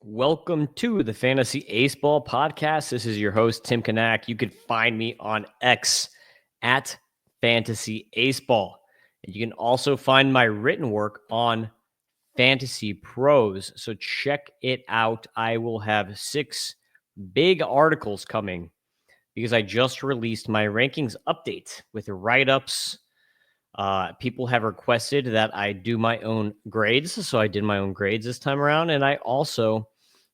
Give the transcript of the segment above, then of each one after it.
Welcome to the Fantasy Aceball podcast. This is your host, Tim Kanak. You can find me on X at Fantasy Aceball. And you can also find my written work on Fantasy Pros. So check it out. I will have 6 big articles coming because I just released my rankings update with write-ups. People have requested that I do my own grades. So I did my own grades this time around. And I also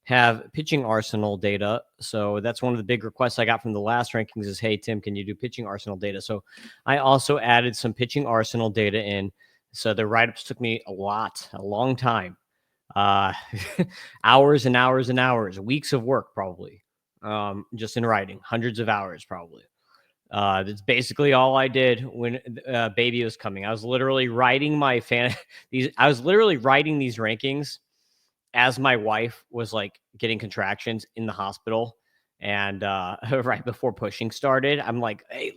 have pitching arsenal data. So that's one of the big requests I got from the last rankings is, hey, Tim, can you do pitching arsenal data? So I also added some pitching arsenal data in. So the write-ups took me a long time, uh, hours and hours and hours, weeks of work probably, just in writing, hundreds of hours probably. That's basically all I did when baby was coming. I was literally writing I was literally writing these rankings as my wife was like getting contractions in the hospital. And right before pushing started, I'm like, hey,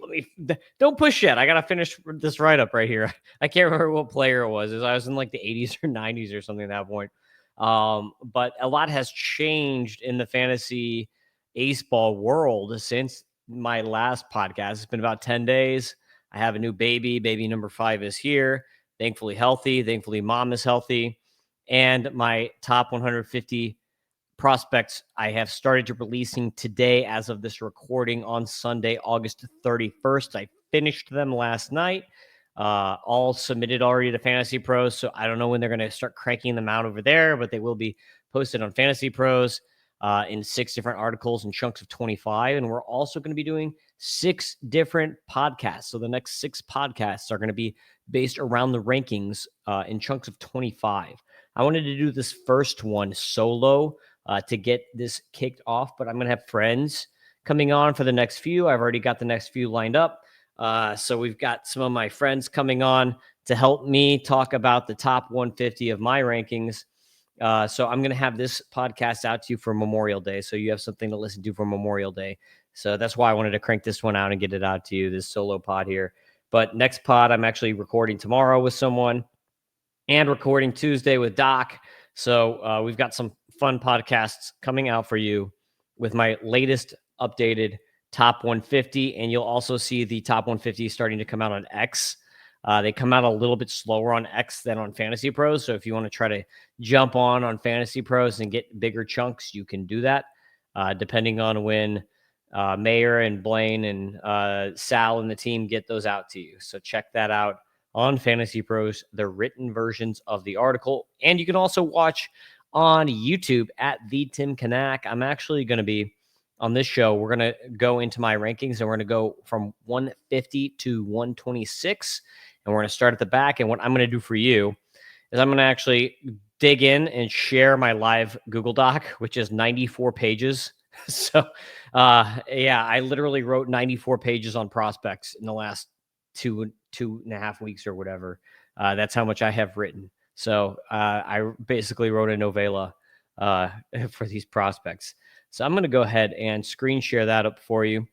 don't push yet. I got to finish this write up right here. I can't remember what player it was. I was in like the 80s or 90s or something at that point. But a lot has changed in the fantasy ace ball world since my last podcast. It's been about 10 days. I have a new baby. Baby number 5 is here. Thankfully healthy. Thankfully mom is healthy. And my top 150 prospects I have started to releasing today as of this recording on Sunday, August 31st. I finished them last night, all submitted already to Fantasy Pros. So I don't know when they're going to start cranking them out over there, but they will be posted on Fantasy Pros in 6 different articles in chunks of 25. And we're also going to be doing 6 different podcasts. So the next 6 podcasts are going to be based around the rankings in chunks of 25. I wanted to do this first one solo to get this kicked off, but I'm going to have friends coming on for the next few. I've already got the next few lined up. So we've got some of my friends coming on to help me talk about the top 150 of my rankings. So I'm going to have this podcast out to you for Memorial Day. So you have something to listen to for Memorial Day. So that's why I wanted to crank this one out and get it out to you, this solo pod here. But next pod, I'm actually recording tomorrow with someone and recording Tuesday with Doc. So we've got some fun podcasts coming out for you with my latest updated top 150. And you'll also see the top 150 starting to come out on X. They come out a little bit slower on X than on Fantasy Pros. So if you want to try to jump on Fantasy Pros and get bigger chunks, you can do that, depending on when Mayor and Blaine and Sal and the team get those out to you. So check that out on Fantasy Pros, the written versions of the article. And you can also watch on YouTube at the Tim Kanak. I'm actually going to be on this show. We're going to go into my rankings and we're going to go from 150 to 126. And we're going to start at the back. And what I'm going to do for you is I'm going to actually dig in and share my live Google Doc, which is 94 pages. So, yeah, I literally wrote 94 pages on prospects in the last two and a half weeks or whatever. That's how much I have written. So I basically wrote a novella for these prospects. So I'm going to go ahead and screen share that up for you.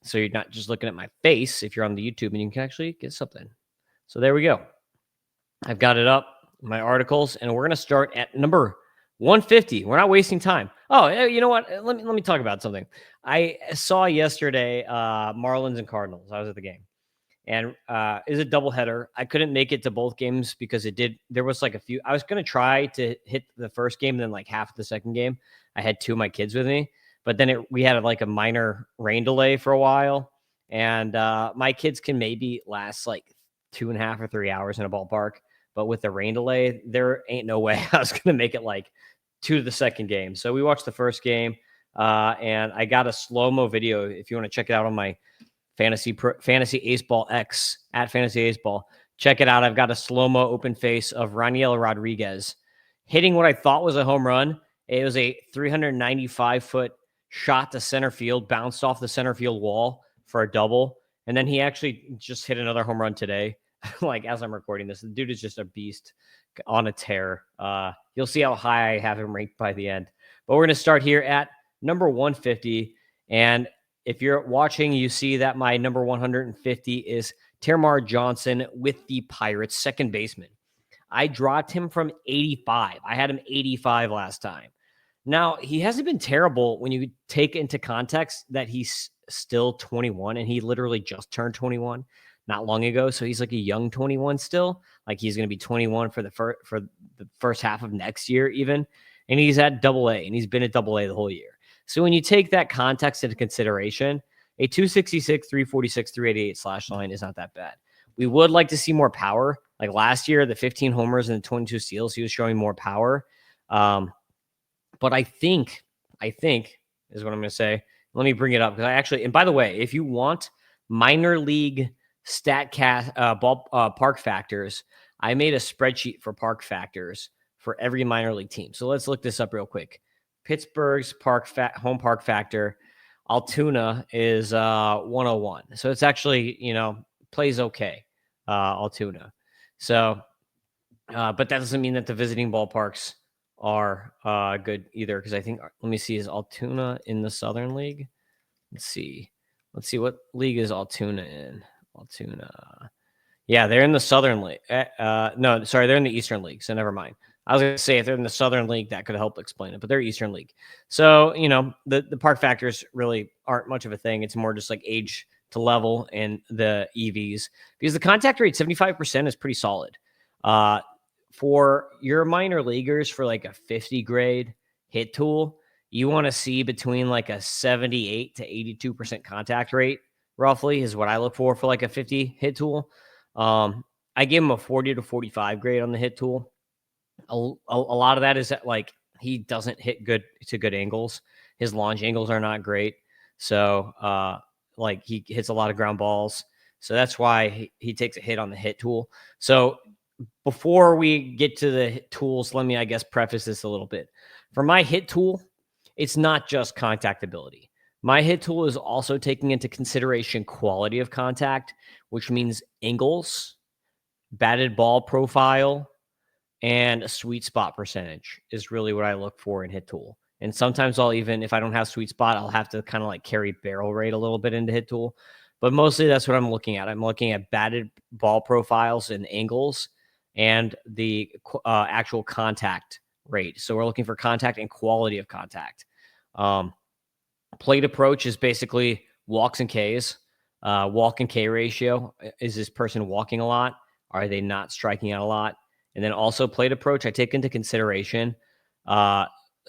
So you're not just looking at my face if you're on the YouTube, and you can actually get something. So there we go. I've got it up, my articles, and we're going to start at number 150. We're not wasting time. Oh, you know what? Let me talk about something. I saw yesterday Marlins and Cardinals. I was at the game. And it was a doubleheader. I couldn't make it to both games because there was like a few. I was going to try to hit the first game and then like half of the second game. I had 2 of my kids with me, but then we had like a minor rain delay for a while. And my kids can maybe last like 2.5 or 3 hours in a ballpark. But with the rain delay, there ain't no way I was going to make it like to the second game. So we watched the first game and I got a slow-mo video. If you want to check it out on my Fantasy Aceball X at Fantasy Aceball. Check it out. I've got a slow-mo open face of Raniel Rodriguez hitting what I thought was a home run. It was a 395-foot shot to center field, bounced off the center field wall for a double. And then he actually just hit another home run today. Like as I'm recording this, the dude is just a beast on a tear. You'll see how high I have him ranked by the end. But we're going to start here at number 150. And if you're watching, you see that my number 150 is Termarr Johnson with the Pirates, second baseman. I dropped him from 85. I had him 85 last time. Now, he hasn't been terrible when you take into context that he's still 21 and he literally just turned 21 not long ago. So he's like a young 21 still. Like he's going to be 21 for the first half of next year even. And he's at AA and he's been at AA the whole year. So when you take that context into consideration, a 266, 346, 388 slash line is not that bad. We would like to see more power. Like last year, the 15 homers and the 22 steals, he was showing more power. But I think is what I'm going to say. Let me bring it up because I actually, and by the way, if you want minor league park factors, I made a spreadsheet for park factors for every minor league team. So let's look this up real quick. Pittsburgh's home park factor, Altoona is 101. So it's actually, plays okay, Altoona. So, but that doesn't mean that the visiting ballparks are good either, because I think, let me see, is Altoona in the Southern League? Let's see what league is Altoona in. Altoona, yeah, they're in the Southern League. No, sorry, they're in the Eastern League, so never mind. I was going to say if they're in the Southern League, that could help explain it, but they're Eastern League. So, the park factors really aren't much of a thing. It's more just like age to level and the EVs, because the contact rate, 75%, is pretty solid. For your minor leaguers, for like a 50 grade hit tool, you want to see between like a 78 to 82% contact rate, roughly, is what I look for like a 50 hit tool. I give him a 40 to 45 grade on the hit tool. A lot of that is that like he doesn't hit good angles. His launch angles are not great. So like he hits a lot of ground balls. So that's why he takes a hit on the hit tool. So before we get to the tools, let me, I guess, preface this a little bit. For my hit tool, it's not just contactability. My hit tool is also taking into consideration quality of contact, which means angles, batted ball profile, and a sweet spot percentage is really what I look for in hit tool. And sometimes I'll even, if I don't have sweet spot, I'll have to kind of like carry barrel rate a little bit into hit tool. But mostly that's what I'm looking at. I'm looking at batted ball profiles and angles and the actual contact rate. So we're looking for contact and quality of contact. Plate approach is basically walks and Ks. Walk and K ratio. Is this person walking a lot? Are they not striking out a lot? And then also plate approach, I take into consideration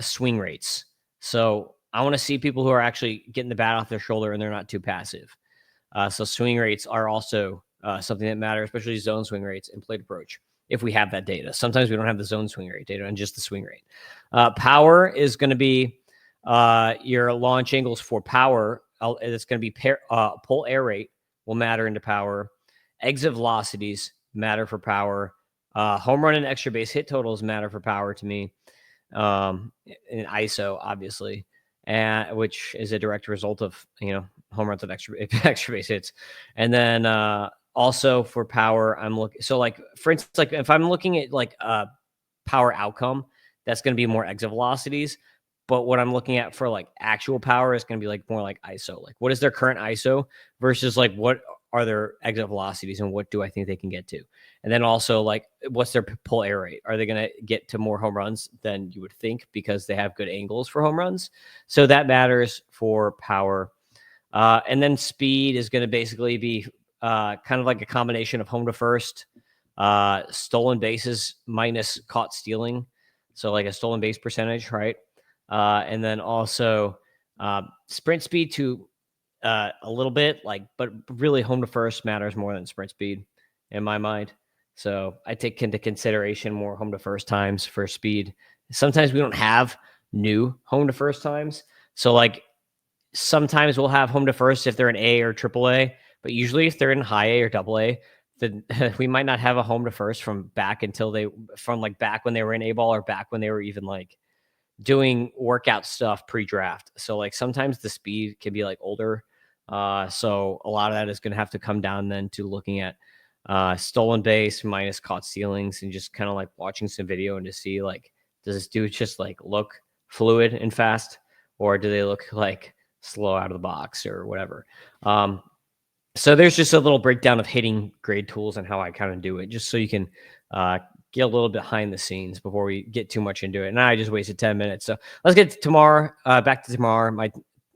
swing rates. So I want to see people who are actually getting the bat off their shoulder and they're not too passive. So swing rates are also something that matters, especially zone swing rates and plate approach, if we have that data. Sometimes we don't have the zone swing rate data and just the swing rate. Power is going to be your launch angles for power. It's going to be pull air rate will matter into power. Exit velocities matter for power. Home run and extra base hit totals matter for power to me. In ISO, obviously, which is a direct result of home runs and extra base hits. And then also for power, I'm looking. So like for instance, like if I'm looking at like power outcome, that's going to be more exit velocities. But what I'm looking at for like actual power is going to be like more like ISO. Like what is their current ISO versus like what are their exit velocities and what do I think they can get to? And then also like what's their pull air rate? Are they going to get to more home runs than you would think because they have good angles for home runs? So that matters for power. And then speed is going to basically be kind of like a combination of home to first, stolen bases minus caught stealing. So like a stolen base percentage, right? And then also sprint speed to a little bit, but really home to first matters more than sprint speed in my mind. So I take into consideration more home to first times for speed. Sometimes we don't have new home to first times. So like sometimes we'll have home to first if they're in A or AAA, but usually if they're in high A or AA, then we might not have a home to first from back when they were in A-ball or back when they were even like doing workout stuff pre-draft. So like sometimes the speed can be like older. So a lot of that is going to have to come down then to looking at stolen base minus caught stealings and just kind of like watching some video and to see like, does this dude just like look fluid and fast, or do they look like slow out of the box or whatever? So there's just a little breakdown of hitting grade tools and how I kind of do it, just so you can get a little behind the scenes before we get too much into it. And I just wasted 10 minutes. So let's get to Tamar, back to Tamar, my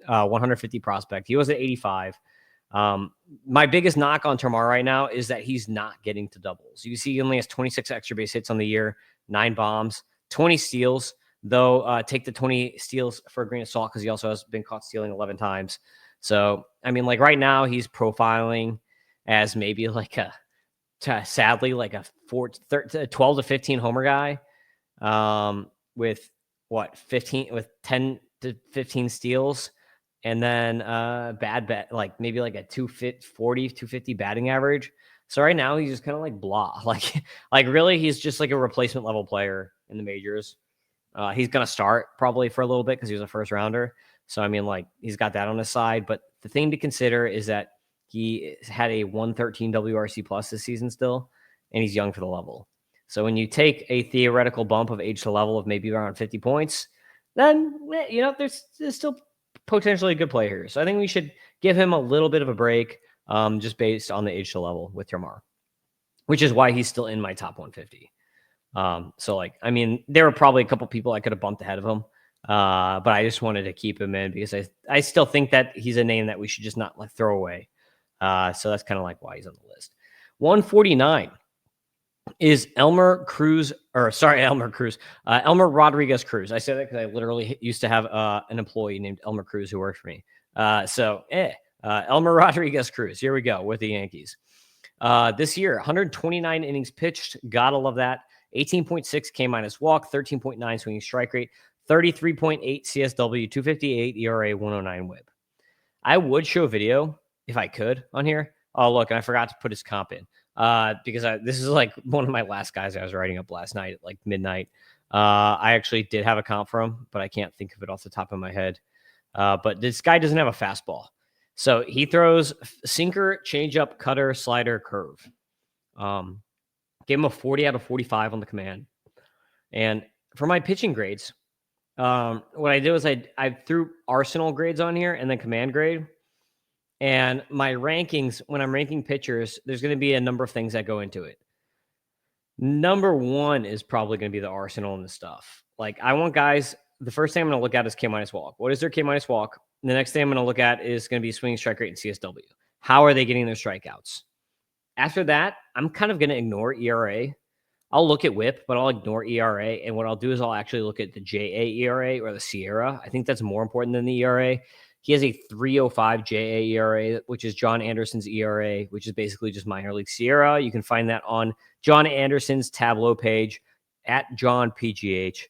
150 prospect. He was at 85. My biggest knock on Tamar right now is that he's not getting to doubles. You see, he only has 26 extra base hits on the year, 9 bombs, 20 steals, though take the 20 steals for a grain of salt because he also has been caught stealing 11 times. So, I mean, like right now he's profiling as maybe like sadly, like a 12 to 15 homer guy, with 10 to 15 steals, and then bad bet, like maybe like a 250 batting average. So right now he's just kind of like blah, like really he's just like a replacement level player in the majors. He's gonna start probably for a little bit because he was a first rounder. So I mean, like he's got that on his side. But the thing to consider is that he had a 113 WRC plus this season still, and he's young for the level. So when you take a theoretical bump of age to level of maybe around 50 points, then there's still potentially a good player here. So I think we should give him a little bit of a break, just based on the age to level with Termar, which is why he's still in my top 150. So like, I mean, there were probably a couple people I could have bumped ahead of him. But I just wanted to keep him in because I still think that he's a name that we should just not like throw away. So that's kind of like why he's on the list. 149 is Elmer Rodriguez Cruz. I say that because I literally used to have an employee named Elmer Cruz who worked for me. Elmer Rodriguez Cruz. Here we go with the Yankees. This year, 129 innings pitched. Gotta love that. 18.6 K minus walk, 13.9 swinging strike rate, 33.8 CSW, 258 ERA, 109 whip. I would show video if I could on here. Oh, look, and I forgot to put his comp in because this is like one of my last guys I was writing up last night at like midnight. I actually did have a comp for him, but I can't think of it off the top of my head. But this guy doesn't have a fastball. So he throws sinker, changeup, cutter, slider, curve. Gave him a 40 out of 45 on the command. And for my pitching grades, what I did was I threw Arsenal grades on here and then command grade. And my rankings, when I'm ranking pitchers, there's going to be a number of things that go into it. Number one is probably going to be the Arsenal and the stuff. Like I want guys, the first thing I'm going to look at is K minus walk. What is their K minus walk? The next thing I'm going to look at is going to be swinging strike rate and CSW. How are they getting their strikeouts? After that, I'm kind of going to ignore ERA. I'll look at whip, but I'll ignore ERA. And what I'll do is I'll actually look at the JA ERA or the Sierra. I think that's more important than the ERA. He has a 3.05 JA ERA, which is John Anderson's ERA, which is basically just minor league Sierra. You can find that on John Anderson's Tableau page at John PGH.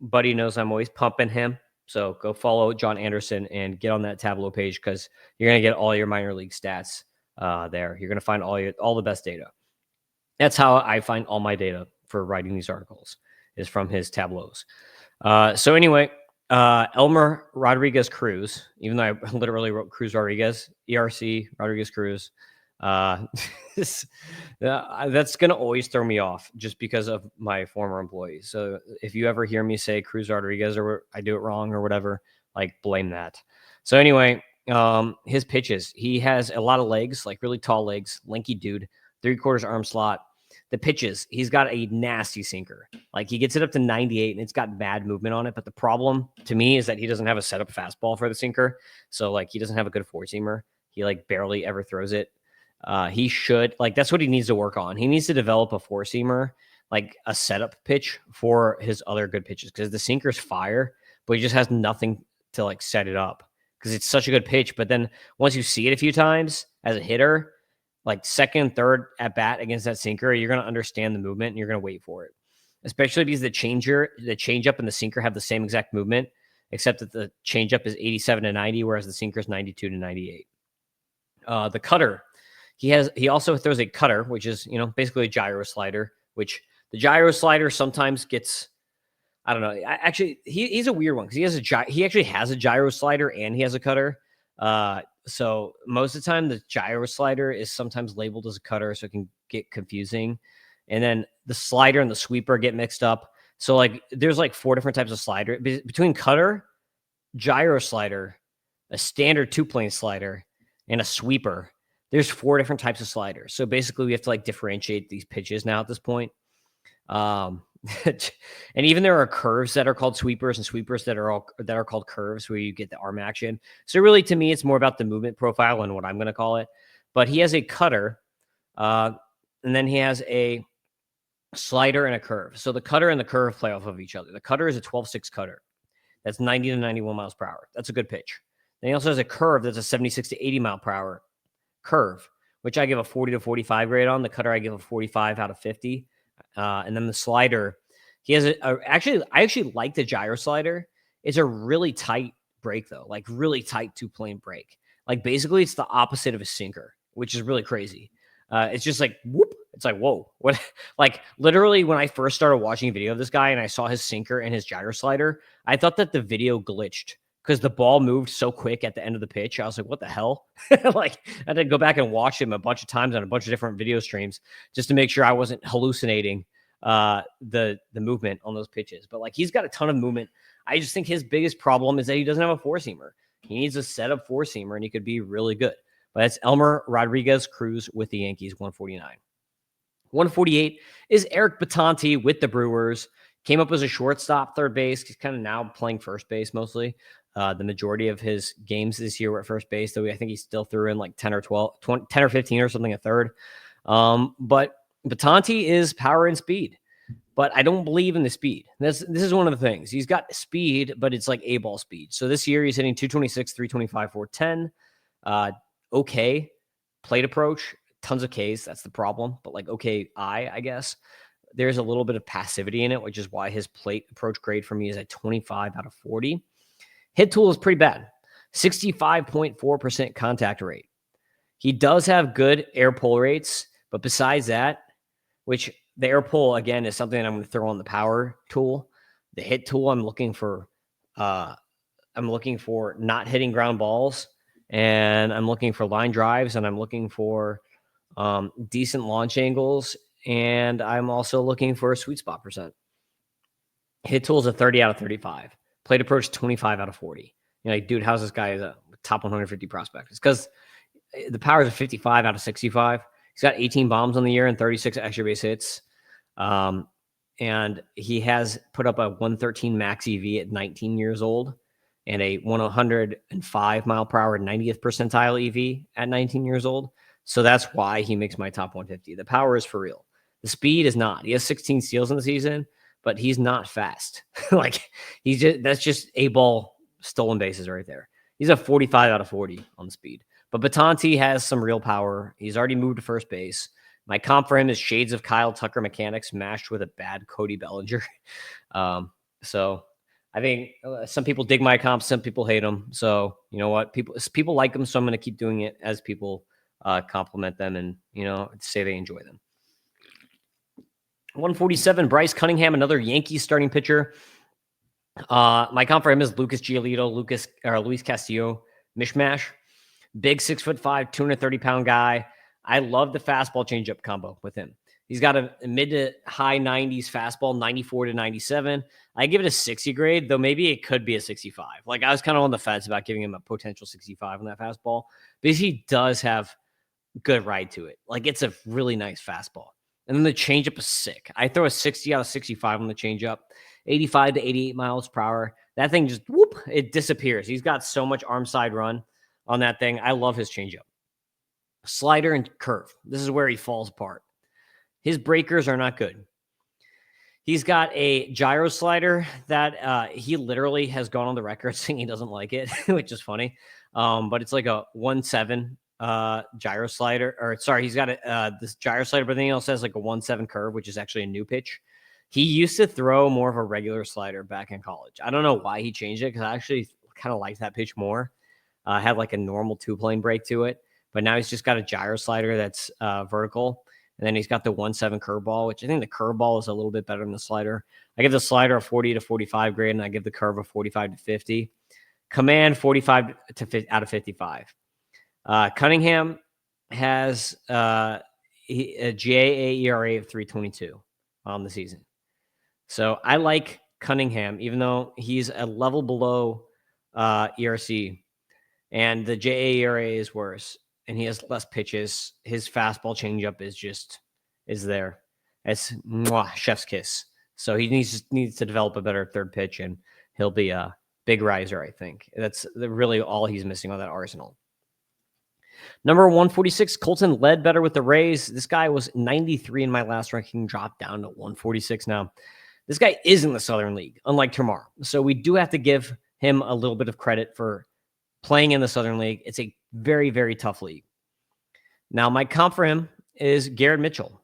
Buddy knows I'm always pumping him. So go follow John Anderson and get on that Tableau page because you're going to get all your minor league stats there. You're going to find all the best data. That's how I find all my data for writing these articles is from his tableaus. So anyway, Elmer Rodriguez Cruz, even though I literally wrote Cruz Rodriguez, ERC Rodriguez Cruz. That's going to always throw me off just because of my former employees. So if you ever hear me say Cruz Rodriguez or I do it wrong or whatever, like blame that. So anyway, his pitches, he has a lot of legs, like really tall legs, lanky dude, 3/4 arm slot. The pitches, he's got a nasty sinker. Like he gets it up to 98 and it's got bad movement on it. But the problem to me is that he doesn't have a setup fastball for the sinker. So like he doesn't have a good four-seamer. He like barely ever throws it. He should, like, that's what he needs to work on. He needs to develop a four-seamer, like a setup pitch for his other good pitches because the sinker's fire, but he just has nothing to like set it up because it's such a good pitch. But then once you see it a few times as a hitter, like second, third at bat against that sinker, you're going to understand the movement and you're going to wait for it. Especially because the changeup and the sinker have the same exact movement, except that the changeup is 87 to 90, whereas the sinker is 92 to 98. The cutter, he also throws a cutter, which is, basically a gyro slider, which the gyro slider sometimes gets, I don't know. Actually, he's a weird one because he actually has a gyro slider and he has a cutter. So most of the time the gyro slider is sometimes labeled as a cutter, so it can get confusing. And then the slider and the sweeper get mixed up. So like there's like 4 different types of slider between cutter, gyro slider, a standard 2-plane slider, and a sweeper. there's 4 different types of sliders. So basically we have to like differentiate these pitches now at this point. Um, and even there are curves that are called sweepers and sweepers that are called curves where you get the arm action. So really to me, it's more about the movement profile and what I'm going to call it. But he has a cutter, and then he has a slider and a curve. So the cutter and the curve play off of each other. The cutter is a 12.6 cutter. That's 90 to 91 miles per hour. That's a good pitch. Then he also has a curve that's a 76 to 80 mile per hour curve, which I give a 40 to 45 grade on. The cutter I give a 45 out of 50. And then the slider, he has I actually like the gyro slider. It's a really tight break though, like really tight 2-plane break. Like basically it's the opposite of a sinker, which is really crazy. It's just like whoop. It's like, whoa, what? Like literally when I first started watching a video of this guy and I saw his sinker and his gyro slider, I thought that the video glitched because the ball moved so quick at the end of the pitch. I was like, what the hell? Like I had to go back and watch him a bunch of times on a bunch of different video streams just to make sure I wasn't hallucinating the movement on those pitches. But like he's got a ton of movement. I just think his biggest problem is that he doesn't have a 4-seamer. He needs a set up 4-seamer and he could be really good. But that's Elmer Rodriguez Cruz with the Yankees, 149. 148 is Eric Batanti with the Brewers. Came up as a shortstop, third base. He's kind of now playing first base mostly. The majority of his games this year were at first base, though I think he still threw in like 10 or 12, 20, 10 or 15 or something at third. But Batanti is power and speed, but I don't believe in the speed. This is one of the things. He's got speed, but it's like A-ball speed. So this year he's hitting 226, 325, 410. Okay. Plate approach, tons of Ks. That's the problem. But like, okay, I guess there's a little bit of passivity in it, which is why his plate approach grade for me is at 25 out of 40. Hit tool is pretty bad. 65.4% contact rate. He does have good air pull rates, but besides that, which the air pull again is something that I'm going to throw on the power tool. The hit tool, I'm looking for not hitting ground balls, and I'm looking for line drives, and I'm looking for decent launch angles, and I'm also looking for a sweet spot percent. Hit tool is a 30 out of 35. Plate approach 25 out of 40. You know, like, dude, how's this guy a top 150 prospect? It's because the power is a 55 out of 65. He's got 18 bombs on the year and 36 extra base hits. And he has put up a 113 max EV at 19 years old and a 105 mile per hour 90th percentile EV at 19 years old. So that's why he makes my top 150. The power is for real. The speed is not. He has 16 steals in the season, but he's not fast. Like that's just A-ball stolen bases right there. He's a 45 out of 40 on the speed. But Batanti has some real power. He's already moved to first base. My comp for him is shades of Kyle Tucker mechanics mashed with a bad Cody Bellinger. So I think some people dig my comps, some people hate them. So you know what, people like them, so I'm going to keep doing it as people compliment them and say they enjoy them. 147, Bryce Cunningham, another Yankees starting pitcher. My comp for him is Lucas Giolito, Luis Castillo mishmash. Big 6'5", 230-pound guy. I love the fastball changeup combo with him. He's got a mid to high 90s fastball, 94 to 97. I give it a 60 grade, though maybe it could be a 65. Like I was kind of on the fence about giving him a potential 65 on that fastball, because he does have good ride to it. Like it's a really nice fastball. And then the changeup is sick. I throw a 60 out of 65 on the changeup, 85 to 88 miles per hour. That thing just whoop, it disappears. He's got so much arm side run on that thing. I love his changeup. Slider and curve. This is where he falls apart. His breakers are not good. He's got a gyro slider that he literally has gone on the record saying he doesn't like it, which is funny. But it's like a 1.7 gyro slider, or sorry, he's got this gyro slider, but then he also has like a 1.7 curve, which is actually a new pitch. He used to throw more of a regular slider back in college. I don't know why he changed it, because I actually kind of liked that pitch more. Had like a normal 2-plane break to it, but now he's just got a gyro slider that's vertical. And then he's got the 1.7 curveball, which I think the curveball is a little bit better than the slider. I give the slider a 40 to 45 grade, and I give the curve a 45 to 50. Command 45 to 50 out of 55. Cunningham has a GAA ERA of 3.22 on the season. So I like Cunningham, even though he's a level below ERC, and the JA ERA is worse. and he has less pitches. His fastball changeup is there. It's chef's kiss. So he needs to develop a better third pitch, and he'll be a big riser, I think. That's really all he's missing on that arsenal. Number 146, Colton Ledbetter with the Rays. This guy was 93 in my last ranking, dropped down to 146 now. This guy is in the Southern League, unlike Termarr. So we do have to give him a little bit of credit for playing in the Southern League. It's a very, very tough league. Now, my comp for him is Garrett Mitchell,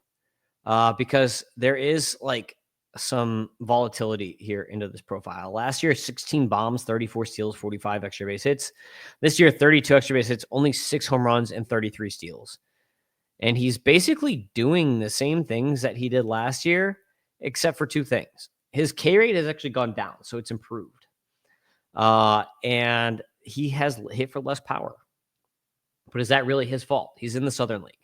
because there is like some volatility here into this profile. Last year, 16 bombs, 34 steals, 45 extra base hits. This year, 32 extra base hits, only 6 home runs, and 33 steals. And he's basically doing the same things that he did last year, except for 2 things. His K rate has actually gone down, so it's improved. And he has hit for less power. But is that really his fault? He's in the Southern League.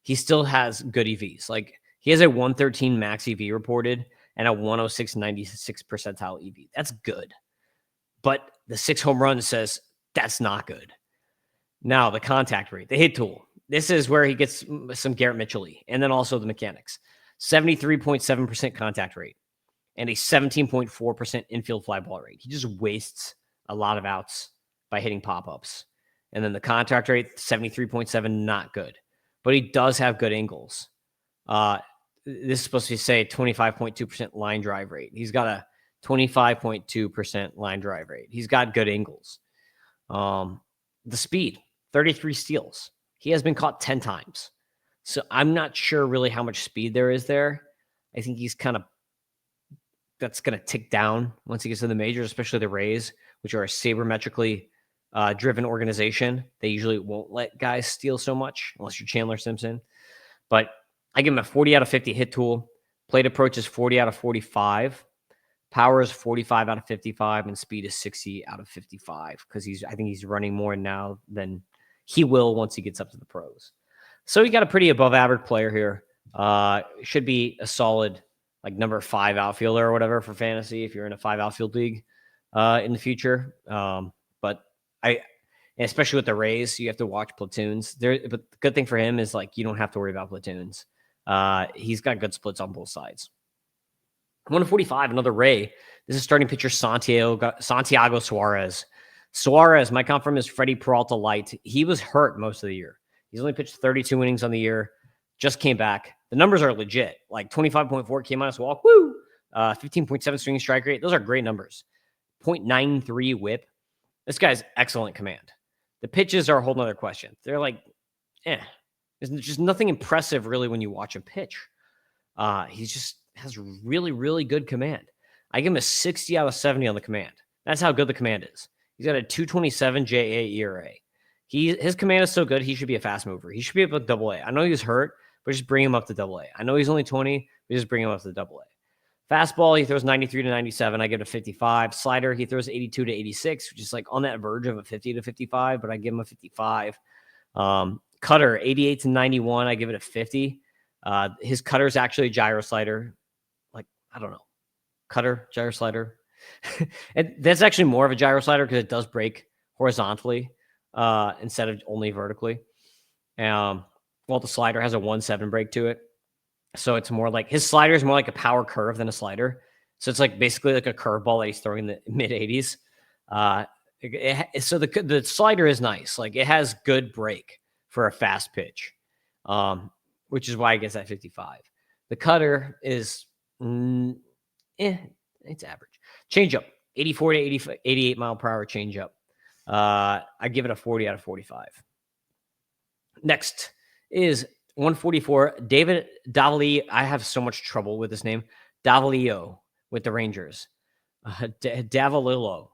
He still has good EVs. Like, he has a 113 max EV reported and a 106 96 percentile EV. That's good. But the 6 home runs says that's not good. Now, the contact rate, the hit tool. This is where he gets some Garrett Mitchell-y, and then also the mechanics. 73.7% contact rate and a 17.4% infield fly ball rate. He just wastes a lot of outs by hitting pop-ups. And then the contact rate, 73.7, not good. But he does have good angles. This is supposed to say 25.2% line drive rate. He's got a 25.2% line drive rate. He's got good angles. The speed, 33 steals. He has been caught 10 times. So I'm not sure really how much speed there is there. I think he's that's going to tick down once he gets to the majors, especially the Rays, which are a sabermetrically driven organization. They usually won't let guys steal so much unless you're Chandler Simpson. But I give him a 40 out of 50 hit tool. Plate approach is 40 out of 45. Power is 45 out of 55, and speed is 60 out of 55 because I think he's running more now than he will once he gets up to the pros. So he got a pretty above average player here. Should be a solid like number 5 outfielder or whatever for fantasy if you're in a 5 outfield league in the future. But especially with the Rays, you have to watch platoons. But the good thing for him is like you don't have to worry about platoons. He's got good splits on both sides. 145, another Ray. This is starting pitcher Santiago Suarez. Suarez, my comp from is Freddie Peralta light. He was hurt most of the year. He's only pitched 32 innings on the year. Just came back. The numbers are legit. Like 25.4 K minus walk. Woo! 15.7 swinging strike rate. Those are great numbers. 0.93 whip. This guy's excellent command. The pitches are a whole nother question. They're like, There's just nothing impressive really when you watch him pitch. He just has really, really good command. I give him a 60 out of 70 on the command. That's how good the command is. He's got a 2.27 JA ERA. His command is so good, he should be a fast mover. He should be up at AA. I know he was hurt, but just bring him up to AA. I know he's only 20, but just bring him up to AA. Fastball, he throws 93 to 97. I give it a 55. Slider, he throws 82 to 86, which is like on that verge of a 50 to 55, but I give him a 55. Cutter, 88 to 91. I give it a 50. His cutter is actually a gyro slider. Like, I don't know. Cutter, gyro slider. And that's actually more of a gyro slider because it does break horizontally instead of only vertically. Well, the slider has a 1.7 break to it. So it's more like his slider is more like a power curve than a slider. So it's like basically like a curveball that he's throwing in the mid 80s. So the slider is nice. Like it has good break for a fast pitch, which is why it gets that 55. The cutter is, it's average. Changeup, 84 to 88 mile per hour changeup. I give it a 40 out of 45. Next is 144, David Davalillo. I have so much trouble with this name. Davalillo with the Rangers. Davalillo.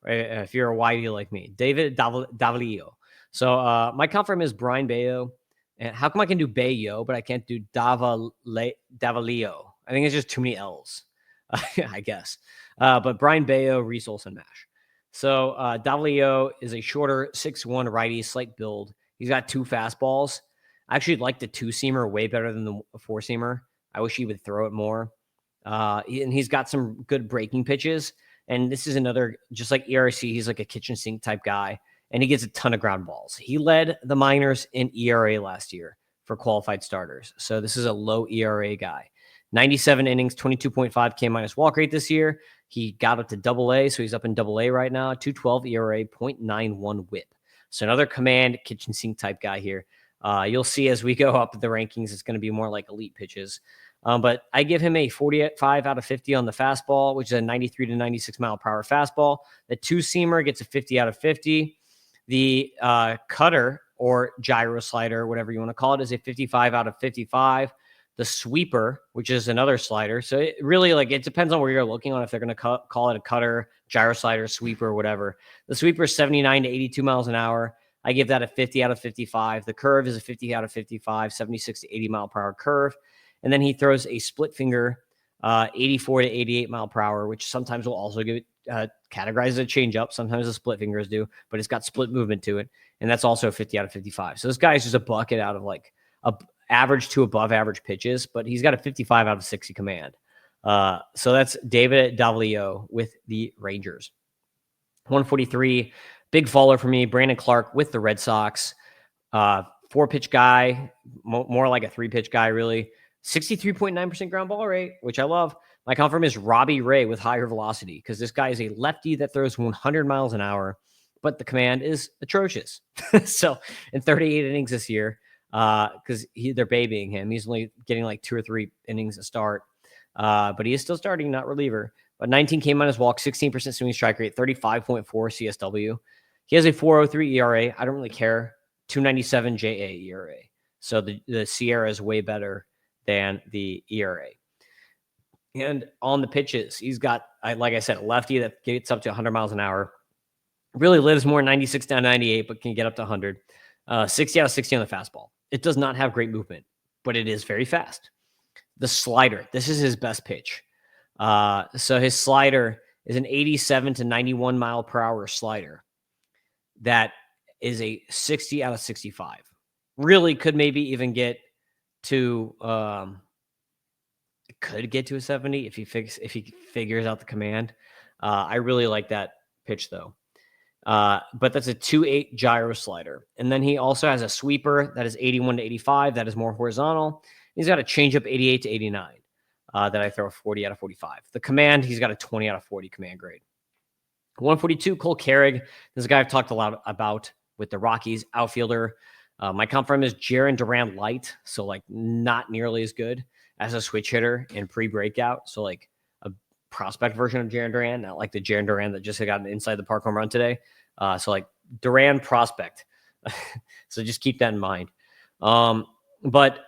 If you're a whitey like me. David Davalillo. So my comp from is Brian Bayo. And how come I can do Bayo, but I can't do Davalillo? I think it's just too many L's, I guess. But Brian Bayo, Reese Olson mash. So Davalillo is a shorter 6'1" righty, slight build. He's got 2 fastballs. I actually like the 2-seamer way better than the 4-seamer. I wish he would throw it more. And he's got some good breaking pitches. And this is another, just like ERC, he's like a kitchen sink type guy. and he gets a ton of ground balls. He led the minors in ERA last year for qualified starters. So this is a low ERA guy. 97 innings, 22.5 K minus walk rate this year. He got up to AA, so he's up in AA right now. 2.12 ERA, 0.91 whip. So another command kitchen sink type guy here. You'll see as we go up the rankings, it's going to be more like elite pitches. But I give him a 45 out of 50 on the fastball, which is a 93 to 96 mile per hour fastball. The two-seamer gets a 50 out of 50. The cutter or gyro slider, whatever you want to call it, is a 55 out of 55. The sweeper, which is another slider. So it really, like, it depends on where you're looking on if they're going to call it a cutter, gyro slider, sweeper, whatever. The sweeper is 79 to 82 miles an hour. I give that a 50 out of 55. The curve is a 50 out of 55, 76 to 80 mile per hour curve. And then he throws a split finger, 84 to 88 mile per hour, which sometimes will also give it categorized as a changeup. Sometimes the split fingers do, but it's got split movement to it. And that's also 50 out of 55. So this guy is just a bucket out of like a average to above average pitches, but he's got a 55 out of 60 command. So that's David Davalio with the Rangers. 143, big faller for me, Brandon Clark with the Red Sox. 4-pitch guy, more like a 3-pitch guy, really. 63.9% ground ball rate, which I love. My count for him is Robbie Ray with higher velocity, because this guy is a lefty that throws 100 miles an hour, but the command is atrocious. So in 38 innings this year, because they're babying him, he's only getting like 2 or 3 innings a start, but he is still starting, not reliever. But 19 K minus walk, 16% swinging strike rate, 35.4 CSW. He has a 4.03 ERA. I don't really care. 2.97 JA ERA. So the Sierra is way better than the ERA. And on the pitches, he's got, like I said, a lefty that gets up to 100 miles an hour. Really lives more 96 down 98, but can get up to 100. 60 out of 60 on the fastball. It does not have great movement, but it is very fast. The slider, this is his best pitch. So his slider is an 87 to 91 mile per hour slider. That is a 60 out of 65. Really could maybe even get to could get to a 70 if he figures out the command. I really like that pitch though. But that's a 2.8 gyro slider. And then he also has a sweeper that is 81 to 85. That is more horizontal. He's got a changeup 88 to 89 that I throw a 40 out of 45. The command, he's got a 20 out of 40 command grade. 142, Cole Carrig. This is a guy I've talked a lot about with the Rockies, outfielder. My comp for him is Jarren Duran light, so like not nearly as good as a switch hitter in pre-breakout. So like a prospect version of Jarren Duran, not like the Jarren Duran that just got an inside the park home run today. So like Duran prospect. So just keep that in mind. But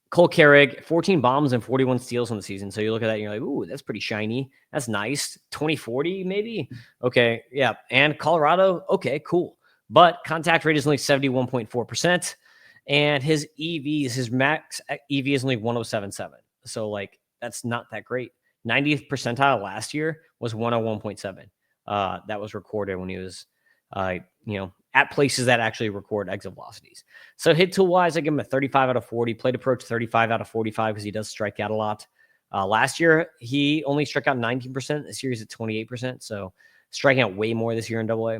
Cole Carrig, 14 bombs and 41 steals on the season. So you look at that and you're like, ooh, that's pretty shiny. That's nice. 2040 maybe? Okay, yeah. And Colorado, okay, cool. But contact rate is only 71.4%. And his max EV is only 107.7. So like that's not that great. 90th percentile last year was 101.7. That was recorded when he was at places that actually record exit velocities. So hit tool wise, I give him a 35 out of 40. Plate approach 35 out of 45 because he does strike out a lot. Last year he only struck out 19%. This year he's at 28%. So striking out way more this year in AA.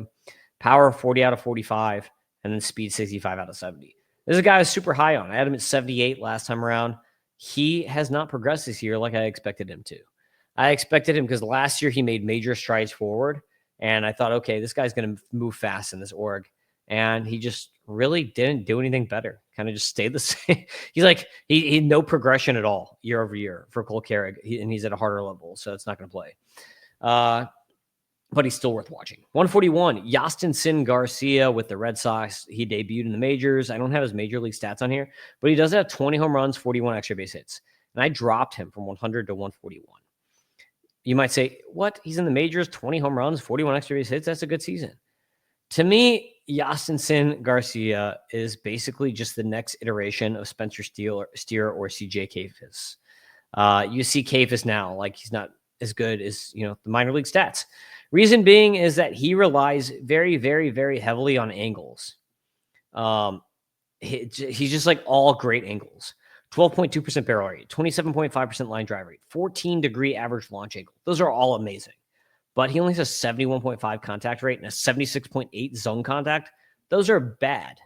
Power 40 out of 45, and then speed 65 out of 70. This is a guy I was super high on. I had him at 78 last time around. He has not progressed this year like I expected him to. I expected him because last year he made major strides forward, and I thought, okay, this guy's going to move fast in this org. And he just really didn't do anything better. Kind of just stayed the same. He's like, he had no progression at all year over year for Cole Carrig, and he's at a harder level, so it's not going to play. But he's still worth watching. 141, Yastin Garcia with the Red Sox. He debuted in the majors. I don't have his major league stats on here, but he does have 20 home runs, 41 extra base hits. And I dropped him from 100 to 141. You might say, what? He's in the majors, 20 home runs, 41 extra base hits. That's a good season. To me, Yastin Garcia is basically just the next iteration of Spencer Steer or CJ Kayfus. You see Kayfus now, like he's not as good as, the minor league stats. Reason being is that he relies very, very, very heavily on angles. He's just like all great angles. 12.2% barrel rate, 27.5% line drive rate, 14-degree average launch angle. Those are all amazing. but he only has a 71.5 contact rate and a 76.8 zone contact. Those are bad.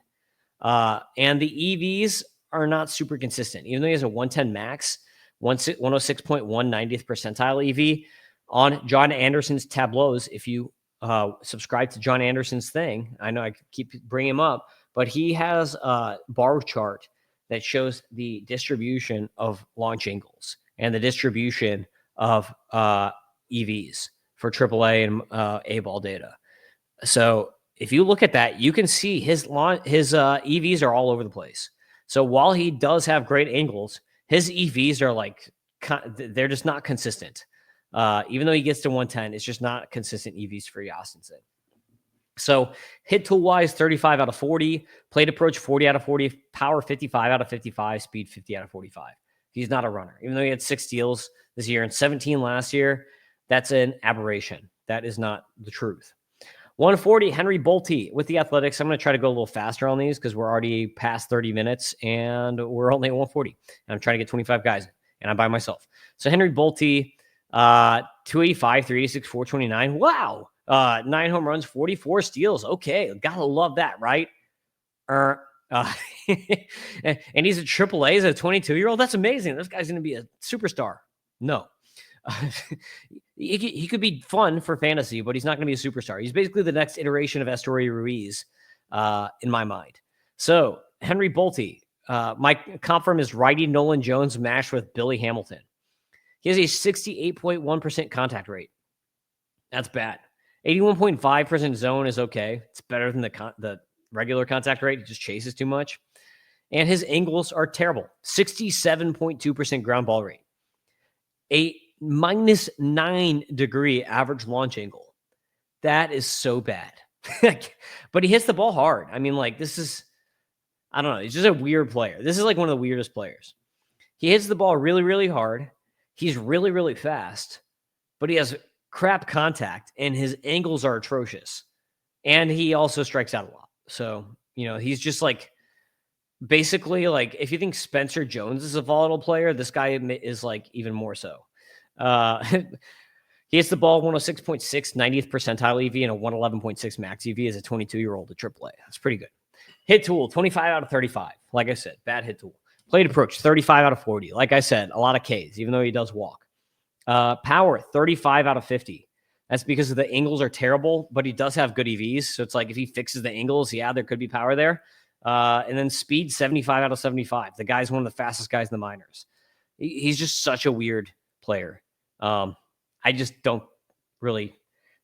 And the EVs are not super consistent. Even though he has a 110 max, 106.1 90th percentile EV on John Anderson's tableaus. If you subscribe to John Anderson's thing, I know I keep bringing him up, but he has a bar chart that shows the distribution of launch angles and the distribution of EVs for AAA and A-ball data. So if you look at that, you can see his EVs are all over the place. So while he does have great angles, his EVs are like, they're just not consistent. Even though he gets to 110, it's just not consistent EVs for Yasinson. So hit tool wise, 35 out of 40, plate approach 40 out of 40, power 55 out of 55, speed 50 out of 45. He's not a runner. Even though he had 6 steals this year and 17 last year, that's an aberration. That is not the truth. 140, Henry Bolte with the Athletics. I'm going to try to go a little faster on these because we're already past 30 minutes and we're only at 140. And I'm trying to get 25 guys, and I'm by myself. So Henry Bolte, 285, 386, 429. Wow. 9 home runs, 44 steals. Okay. Gotta love that, right? And he's a AAA as a 22-year-old. That's amazing. This guy's going to be a superstar. No. He could be fun for fantasy, but he's not going to be a superstar. He's basically the next iteration of Estory Ruiz in my mind. So Henry Bolte, my comp firm is righty Nolan Jones mashed with Billy Hamilton. He has a 68.1% contact rate. That's bad. 81.5% zone is okay. It's better than the regular contact rate. He just chases too much. And his angles are terrible. 67.2% ground ball rate. A -9 average launch angle. That is so bad. But he hits the ball hard. I mean, like, this is, I don't know. He's just a weird player. This is like one of the weirdest players. He hits the ball really, really hard. He's really, really fast, but he has crap contact and his angles are atrocious. And he also strikes out a lot. So, he's just like, basically, like, if you think Spencer Jones is a volatile player, this guy is like even more so. He hits the ball 106.6 90th percentile EV and a 111.6 max EV as a 22-year-old at AAA. That's pretty good. Hit tool 25 out of 35. Like I said, bad hit tool. Plate approach 35 out of 40. Like I said, a lot of Ks, even though he does walk. Power 35 out of 50. That's because the angles are terrible, but he does have good EVs. So it's like if he fixes the angles, yeah, there could be power there. And then speed 75 out of 75. The guy's one of the fastest guys in the minors. He's just such a weird player. I just don't really,